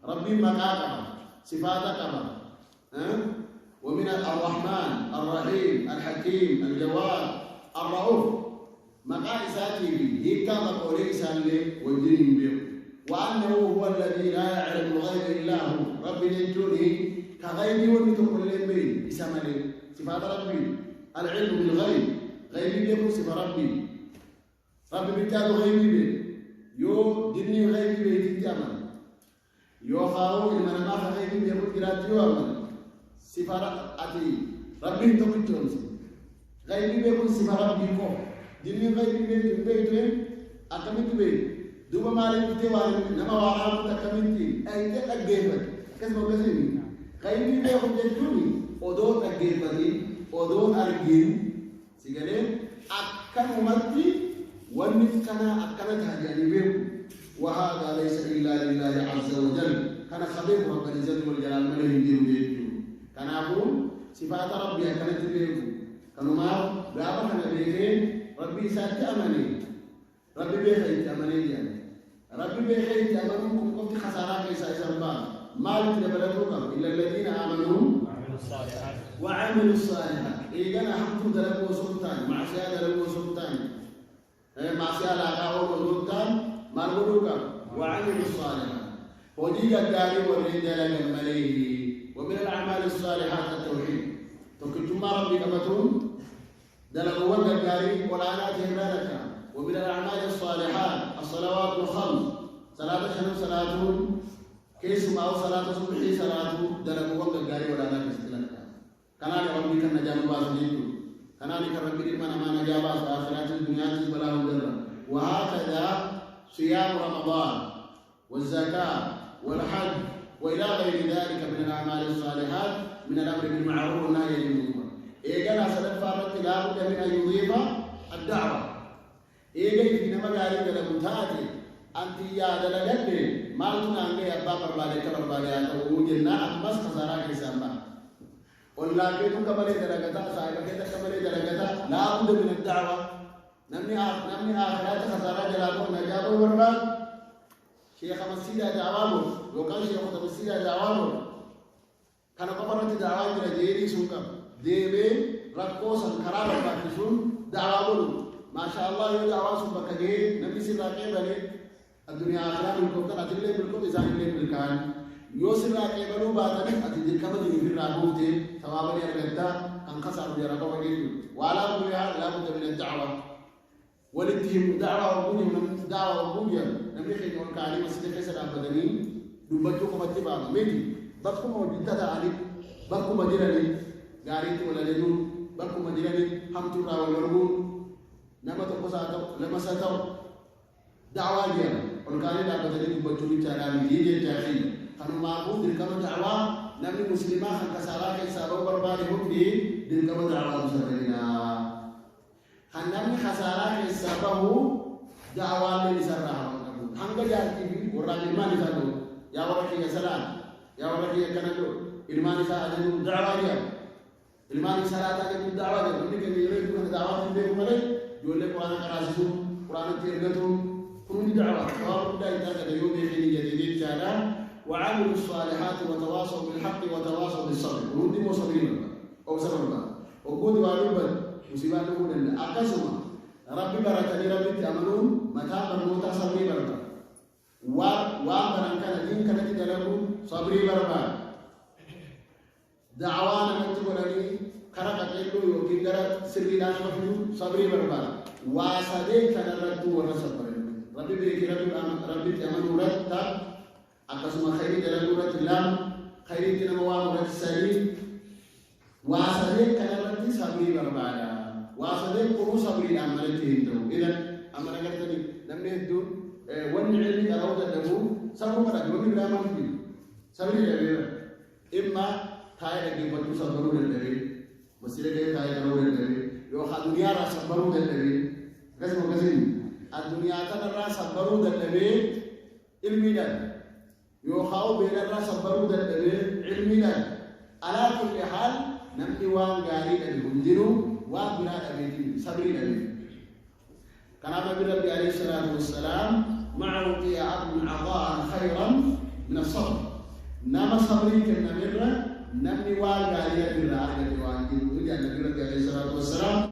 ربي مقاقبة صفاتك أبا ومن الرحمن الرحيم الحكيم الجواد الرؤوف مقايساتي هيك مقولي سالي والدين بيو وأنه هو الذي لا يعلم الغيب إلا هو ربي ينجوني كغيبي ونتقل لي اسمه صفات ربي العلم بالغيب غيبي بيكون صفات ربي ربي بالتالي غيبي بي يو ديني غيبي بي تتعمل يو خاو إن أنا ما غيبي بيكون جراتي وعمل صفات أتي ربي تقول تونسي غيبي بيكون صفات ربي كو ديني غيبي بيكون بيتين أكمل بي دوما مالك بتوالي نما وعام تكملتي أي تأجيبك كسب بسيني غيبي بيكون جدوني أدون أجيبني أدون أرجين سيجالين أكن أمتي ونفكنا أكنت هجاني بيكم وهذا ليس إلا لله عز وجل كان خبير رب العزة والجلال ملهم دين بيكم كان أقول صفات ربي أكنت بيكم كانوا ما بابا كان بيكين ربي ساتي أماني ربي بيخيت أماني يعني ربي بيخيت أمانكم كنت خسارة كيسا إسربا ما لتنبلتكم إلا الذين آمنوا وعملوا الصالحات إذا حمد دلوا سلطان معصية دلوا سلطان معصية لا قاوم سلطان ما نقولك وعملوا الصالحات وجيء الدار والرجال المليه ومن الأعمال الصالحات التوحيد تكتم ربي كمتون دلوا الدار والآلات هنالك ومن الأعمال الصالحات الصلوات الخمس صلاة شنو صلاة كيس ما صلاة صبح صلاة دلوا الدار والآلات هنالك كان ربي كان نجام باسدينه كان ربي من ما نجاب آخرات الدنيا بلا مدر وهكذا صيام رمضان والزكاة والحج وإلى غير ذلك من الأعمال الصالحات من الأمر بالمعروف والنهي عن المنكر إيجانا سلف فارت لا بد من أن يضيف الدعوة إيجاي في نما قال لك متاتي أنت يا دلالة ما لتنا عندي أبا بربادة كبربادة وجنا أمس خسارة كيسامة ولا كيتو كمالي درجتا صاحب كيتا كمالي درجتا لا بد من الدعوة نمني آخرات خسارة جلابه نجابه ورباد شيخ مسجد دعوامه وكان شيخ مسجد دعوامه كان قبرت دعوة من ديري سوكا ديبي ركوس الكرامة باكسون دعوامه ما شاء الله يو دعوة سوكا كجيه نبي سراقي بني الدنيا آخرة منكم تنادلي منكم إذا نلي بالكان يوسف راكي بنو بعدني أتدي كم دي في رابوتي ثوابني أرجعتا كان خسر بيرابو وجيل وعلى كل حال لا بد من الدعوة ولتهم دعوة وبني من دعوة وبني نبي خير يقول كاري مسجد كيسر أبدني دوبتو كمتي بعض ميتي بكم موجود تدعي بكم مديرني غاريت ولا لدون بكم مديرني هم ترى والرجول نما تقصاتو لما ساتو دعوة جيا والكاري لا بدني دوبتو بيتارا ميدي جاهي كانوا معبود دلكم دعوة نبي مسلمة كسارة كيسارو بربادي هم دلكم دعوة مسلمنا خنامي خسارة كيسارو دعوة من سرها hanga jati orang iman itu ya orang yang salah ya orang yang kena tu iman itu ada tu dakwah dia iman salah ada tu dakwah dia ini kan dia itu kan dakwah dia kemana jual Quran keras itu Quran terjadi tu kurun dakwah kalau dah itu ada yang ini jadi cara وعملوا الصالحات وتواصوا بالحق وتواصوا بالصبر kurun di musabrin atau sabar وقود وعلوبة musibah tu pun ada akasuma Rabbi barakani Rabbi amalun mata bermuta sabri barba wa barangkali din kana ti dalagu sabri barba da'wana nanti bolani karaka kelu yo kingara sirri dan mafidu sabri barba wa sade kana ratu wa sabri Rabbi bi Rabbi amanu ratta akasuma khairi dalagu ratilam khairi tinawa wa salim wa sade kana ratu sabri barba وأصدق كروس أبريد عملته إنتو إذا أما نقدر نمنه دون ونعلم أرود الدبو سبب مرة ومن لا ممكن سبب الدبير إما تاي لكن بدو سببرو الدبير مسيرة ده تاي لكن الدبير يو الدنيا راس سببرو الدبير كذا مكذب الدنيا تنا راس سببرو الدبير علمي ده يو خاو بين راس سببرو الدبير علمي ده على كل حال نمني وان غاري الهنديرو وابنا أبيتي صبرين أبيتي كان أبي ربي عليه الصلاة والسلام معه عبد عطاء خيرا من الصبر نما صبري كنا مرة نمني والغالية بالرأي وعندي وجه النبي عليه الصلاة والسلام